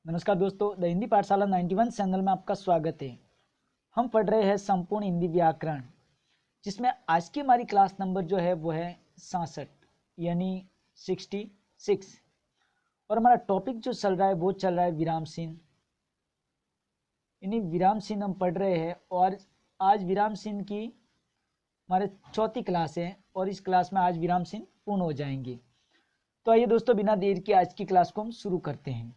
नमस्कार दोस्तों, द हिंदी पाठशाला 91 चैनल में आपका स्वागत है। हम पढ़ रहे हैं संपूर्ण हिंदी व्याकरण, जिसमें आज की हमारी क्लास नंबर जो है वो है 66 यानी 66। और हमारा टॉपिक जो चल रहा है वो चल रहा है विराम चिन्ह, यानी विराम चिन्ह हम पढ़ रहे हैं। और आज विराम चिन्ह की हमारे चौथी क्लास है और इस क्लास में आज विराम चिन्ह पूर्ण हो जाएंगे। तो आइए दोस्तों, बिना देर के आज की क्लास को हम शुरू करते हैं।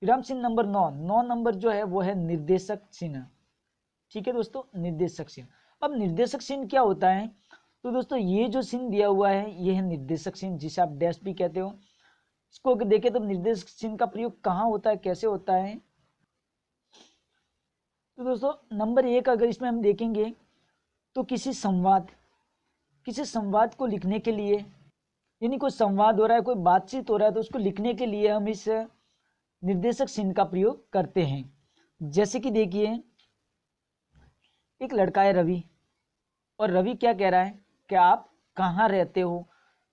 विराम चिन्ह नंबर 9 नंबर जो है वो है निर्देशक चिन्ह। ठीक है दोस्तों, निर्देशक चिन्ह। अब निर्देशक चिन्ह क्या होता है? तो दोस्तों ये जो चिन्ह दिया हुआ है ये है निर्देशक चिन्ह, जिसे आप डैश भी कहते हो। इसको अगर देखें तो निर्देशक चिन्ह का प्रयोग कहाँ होता है, कैसे होता है? तो दोस्तों नंबर 1 अगर इसमें हम देखेंगे तो किसी संवाद को लिखने के लिए, यानी कोई संवाद हो रहा है, कोई बातचीत हो रहा है, तो उसको लिखने के लिए हम इस निर्देशक चिन्ह का प्रयोग करते हैं। जैसे कि देखिए, एक लड़का है रवि, और रवि क्या कह रहा है कि आप कहाँ रहते हो,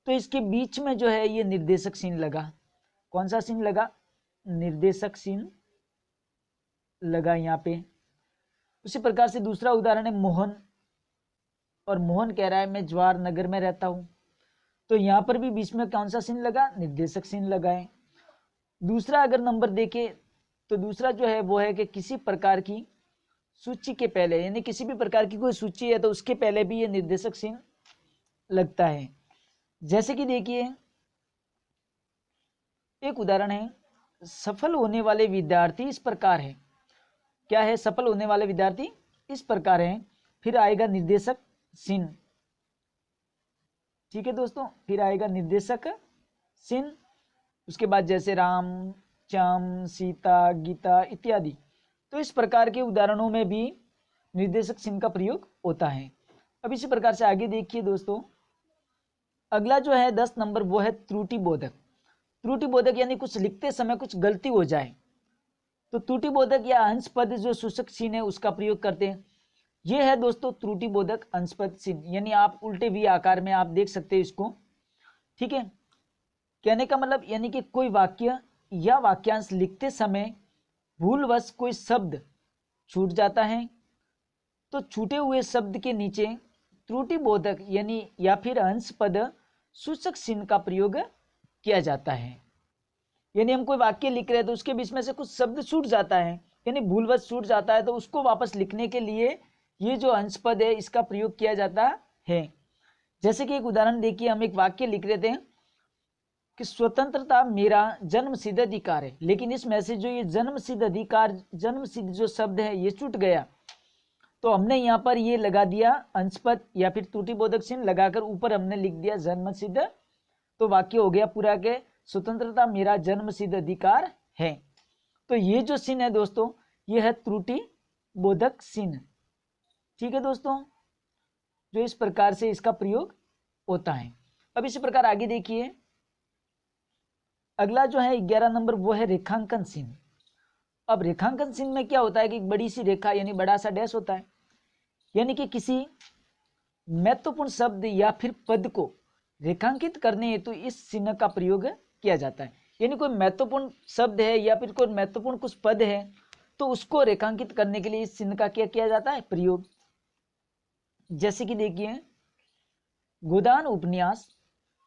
तो इसके बीच में जो है ये निर्देशक चिन्ह लगा। कौन सा चिन्ह लगा? निर्देशक चिन्ह लगा यहाँ पे। उसी प्रकार से दूसरा उदाहरण है मोहन, और मोहन कह रहा है मैं जवाहर नगर में रहता हूँ, तो यहाँ पर भी बीच में कौन सा चिन्ह लगा? निर्देशक चिन्ह लगा है। दूसरा अगर नंबर देखे तो दूसरा जो है वो है कि किसी प्रकार की सूची के पहले, यानी किसी भी प्रकार की कोई सूची है तो उसके पहले भी ये निर्देशक चिन्ह लगता है। जैसे कि देखिए, एक उदाहरण है, सफल होने वाले विद्यार्थी इस प्रकार है। क्या है? सफल होने वाले विद्यार्थी इस प्रकार है। फिर आएगा निर्देशक चिन्ह। ठीक है दोस्तों, फिर आएगा निर्देशक चिन्ह। उसके बाद जैसे राम, श्याम, सीता, गीता इत्यादि। तो इस प्रकार के उदाहरणों में भी निर्देशक चिन्ह का प्रयोग होता है। अब इसी प्रकार से आगे देखिए दोस्तों, अगला जो है 10 नंबर वो है त्रुटि बोधक। त्रुटि बोधक यानी कुछ लिखते समय कुछ गलती हो जाए तो त्रुटि बोधक या अंश पद जो सूचक चिन्ह है उसका प्रयोग करते हैं। ये है दोस्तों त्रुटि बोधक अंश पद चिन्ह, यानी आप उल्टे वी आकार में आप देख सकते हैं इसको। ठीक है, कहने का मतलब यानी कि कोई वाक्य या वाक्यांश लिखते समय भूलवश कोई शब्द छूट जाता है तो छूटे हुए शब्द के नीचे त्रुटि बोधक यानी या फिर अंश पद सूचक चिन्ह का प्रयोग किया जाता है। यानी हम कोई वाक्य लिख रहे हैं तो उसके बीच में से कुछ शब्द छूट जाता है, यानी भूलवश छूट जाता है, तो उसको वापस लिखने के लिए ये जो अंश पद है इसका प्रयोग किया जाता है। जैसे कि एक उदाहरण देखिए, हम एक वाक्य लिख रहे थे कि स्वतंत्रता मेरा जन्म सिद्ध अधिकार है, लेकिन इसमें से जो ये जन्म सिद्ध अधिकार, जन्म सिद्ध जो शब्द है ये छूट गया, तो हमने यहाँ पर ये लगा दिया अंश पद या फिर त्रुटि बोधक चिन्ह लगाकर ऊपर हमने लिख दिया जन्म सिद्ध। तो वाक्य हो गया पूरा के स्वतंत्रता मेरा जन्म सिद्ध अधिकार है। तो ये जो चिन्ह है दोस्तों ये है त्रुटि बोधक चिन्ह। ठीक है दोस्तों, जो इस प्रकार से इसका प्रयोग होता है। अब इसी प्रकार आगे देखिए, अगला जो है 11 नंबर वो है रेखांकन चिन्ह। अब रेखांकन चिन्ह में क्या होता है कि एक बड़ी सी रेखा यानी बड़ा सा डैश होता है, यानी कि किसी महत्वपूर्ण शब्द या फिर पद को रेखांकित करने हेतु इस चिन्ह का प्रयोग किया जाता है। यानी कोई महत्वपूर्ण शब्द है या फिर कोई महत्वपूर्ण कुछ पद है तो उसको रेखांकित करने के लिए इस चिन्ह का क्या किया जाता है? प्रयोग। जैसे कि देखिए, गोदान उपन्यास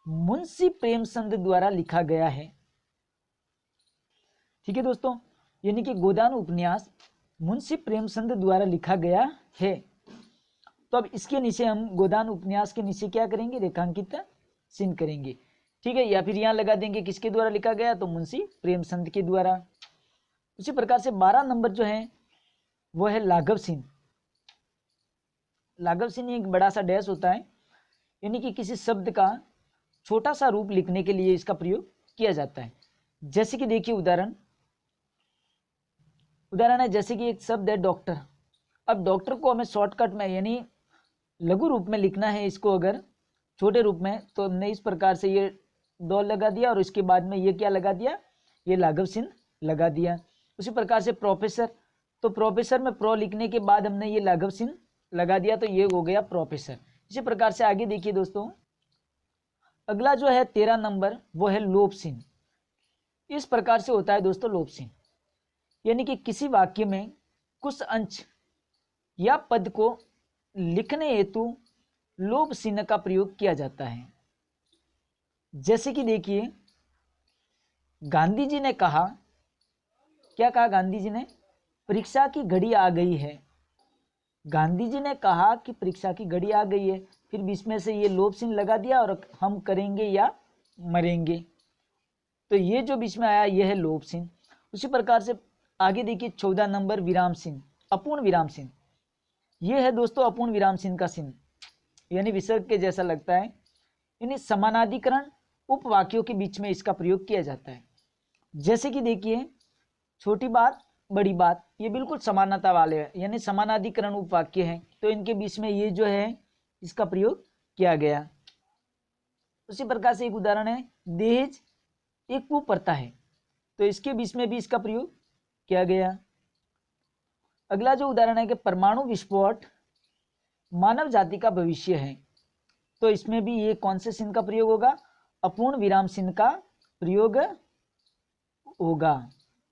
मुंशी प्रेमचंद द्वारा लिखा गया है। ठीक है दोस्तों, यानी कि गोदान उपन्यास मुंशी प्रेमचंद द्वारा लिखा गया है। तो अब इसके नीचे हम गोदान उपन्यास के नीचे क्या करेंगे? रेखांकित चिन्ह करेंगे। ठीक है, या फिर यहाँ लगा देंगे किसके द्वारा लिखा गया, तो मुंशी प्रेमचंद के द्वारा। उसी प्रकार से 12 नंबर जो है वो है लाघव चिन्ह। लाघव चिन्ह एक बड़ा सा डैश होता है, यानी कि किसी शब्द का छोटा सा रूप लिखने के लिए इसका प्रयोग किया जाता है। जैसे कि देखिए उदाहरण है, जैसे कि एक शब्द है डॉक्टर। अब डॉक्टर को हमें शॉर्टकट में यानी लघु रूप में लिखना है, इसको अगर छोटे रूप में, तो हमने इस प्रकार से ये डॉल लगा दिया और इसके बाद में ये क्या लगा दिया? ये लाघव चिन्ह लगा दिया। उसी प्रकार से प्रोफेसर, तो प्रोफेसर में प्रो लिखने के बाद हमने ये लाघव चिन्ह लगा दिया, तो ये हो गया प्रोफेसर। इसी प्रकार से आगे देखिए दोस्तों, अगला जो है 13 नंबर वो है लोप चिन्ह। इस प्रकार से होता है दोस्तों लोप चिन्ह, यानी कि किसी वाक्य में कुछ अंश या पद को लिखने हेतु लोप चिन्ह का प्रयोग किया जाता है। जैसे कि देखिए, गांधी जी ने कहा, क्या कहा गांधी जी ने? परीक्षा की घड़ी आ गई है। गांधी जी ने कहा कि परीक्षा की घड़ी आ गई है, फिर बीच में से ये लोप चिन्ह लगा दिया और हम करेंगे या मरेंगे, तो ये जो बीच में आया यह है लोप चिन्ह। उसी प्रकार से आगे देखिए 14 नंबर विराम चिन्ह, अपूर्ण विराम चिन्ह। यह है दोस्तों अपूर्ण विराम चिन्ह का चिन्ह, यानी विसर्ग के जैसा लगता है, यानी समानाधिकरण उपवाक्यों के बीच में इसका प्रयोग किया जाता है। जैसे कि देखिए, छोटी बात बड़ी बात, ये बिल्कुल समानता वाले हैं, यानी समानाधिकरण उपवाक्य हैं, तो इनके बीच में ये जो है इसका प्रयोग किया गया। उसी प्रकार से एक उदाहरण है, दहेज एक कुप्रथा है, तो इसके बीच में भी इसका प्रयोग किया गया। अगला जो उदाहरण है कि परमाणु विस्फोट मानव जाति का भविष्य है, तो इसमें भी ये कौन से चिन्ह का प्रयोग होगा? अपूर्ण विराम चिन्ह का प्रयोग होगा।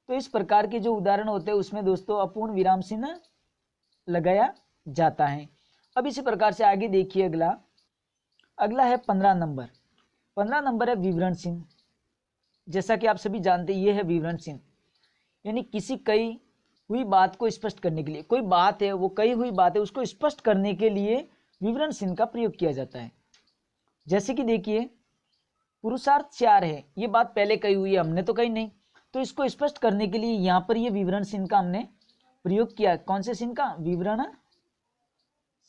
तो इस प्रकार के जो उदाहरण होते हैं उसमें दोस्तों अपूर्ण विराम चिन्ह लगाया जाता है। अब इसी प्रकार से आगे देखिए, अगला है 15 नंबर। 15 नंबर है विवरण चिन्ह। जैसा कि आप सभी जानते हैं, ये है विवरण चिन्ह, यानी किसी कही हुई बात को स्पष्ट करने के लिए, कोई बात है वो कही हुई बात है उसको स्पष्ट करने के लिए विवरण चिन्ह का प्रयोग किया जाता है। जैसे कि देखिए, पुरुषार्थ 4 है, ये बात पहले कही हुई है, हमने तो कही नहीं, तो इसको स्पष्ट करने के लिए यहाँ पर ये विवरण चिन्ह का हमने प्रयोग किया। कौन से चिन्ह का? विवरण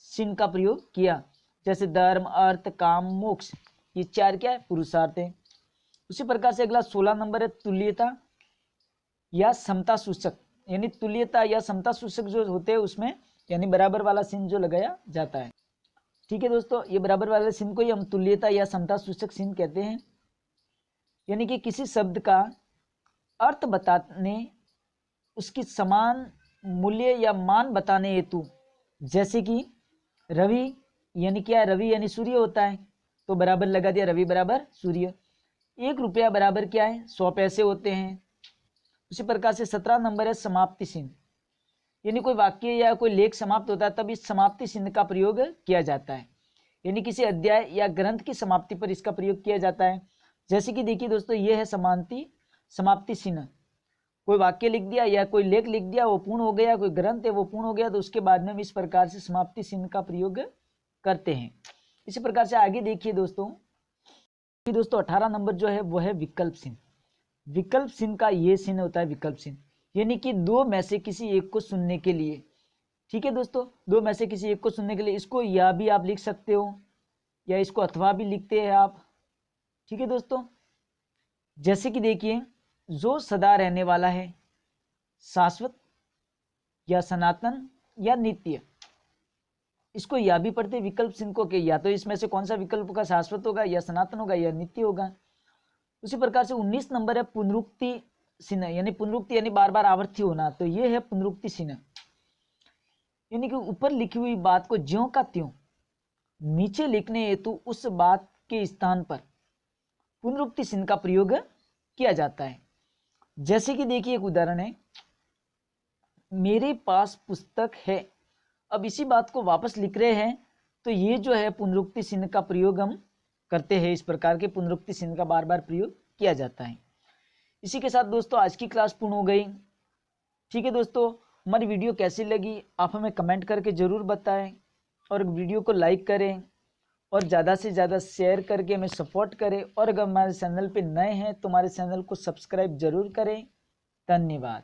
चिन्ह का प्रयोग किया। जैसे धर्म, अर्थ, काम, मोक्ष, ये 4 क्या है? पुरुषार्थ है। उसी प्रकार से अगला 16 नंबर है तुल्यता या समता सूचक, यानी तुल्यता या समता सूचक जो होते हैं उसमें यानी बराबर वाला चिन्ह जो लगाया जाता है। ठीक है दोस्तों, ये बराबर वाले चिन्ह को ही हम तुल्यता या समता सूचक चिन्ह कहते हैं। यानी कि किसी शब्द का अर्थ बताने, उसकी समान मूल्य या मान बताने हेतु, जैसे कि रवि यानी क्या है? रवि यानी सूर्य होता है, तो बराबर लगा दिया, रवि बराबर सूर्य। 1 रुपया बराबर क्या है? 100 पैसे होते हैं। उसी प्रकार से 17 नंबर है समाप्ति चिन्ह, यानी कोई वाक्य या कोई लेख समाप्त होता है तब इस समाप्ति चिन्ह का प्रयोग किया जाता है, यानी किसी अध्याय या ग्रंथ की समाप्ति पर इसका प्रयोग किया जाता है। जैसे कि देखिए दोस्तों, ये है समाप्ति चिन्ह। कोई वाक्य लिख दिया या कोई लेख लिख दिया, वो पूर्ण हो गया, कोई ग्रंथ है वो पूर्ण हो गया, तो उसके बाद में हम इस प्रकार से समाप्ति चिन्ह का प्रयोग करते हैं। इसी प्रकार से आगे देखिए दोस्तों, 18 नंबर जो है वो है विकल्प चिन्ह। विकल्प चिन्ह का ये चिन्ह होता है विकल्प चिन्ह, यानी कि 2 में से किसी एक को सुनने के लिए। ठीक है दोस्तों, 2 में से किसी एक को सुनने के लिए, इसको या भी आप लिख सकते हो या इसको अथवा भी लिखते हैं आप। ठीक है दोस्तों, जैसे कि देखिए, जो सदा रहने वाला है, शाश्वत या सनातन या नित्य, इसको या भी पढ़ते विकल्प चिन्ह को कि या तो इसमें से कौन सा विकल्प का शाश्वत होगा या सनातन होगा या नित्य होगा। उसी प्रकार से 19 नंबर है पुनरुक्ति चिन्ह, यानी पुनरुक्ति यानी बार बार आवर्ती होना, तो ये है पुनरुक्ति चिन्ह, यानी कि ऊपर लिखी हुई बात को ज्यों का त्यों नीचे लिखने हेतु उस बात के स्थान पर पुनरुक्ति चिन्ह का प्रयोग किया जाता है। जैसे कि देखिए, एक उदाहरण है, मेरे पास पुस्तक है। अब इसी बात को वापस लिख रहे हैं, तो ये जो है पुनरुक्ति चिन्ह का प्रयोग हम करते हैं। इस प्रकार के पुनरुक्ति चिन्ह का बार बार प्रयोग किया जाता है। इसी के साथ दोस्तों आज की क्लास पूर्ण हो गई। ठीक है दोस्तों, हमारी वीडियो कैसी लगी आप हमें कमेंट करके ज़रूर बताएं, और वीडियो को लाइक करें और ज़्यादा से ज़्यादा शेयर करके हमें सपोर्ट करें, और अगर हमारे चैनल पे नए हैं तो हमारे चैनल को सब्सक्राइब जरूर करें। धन्यवाद।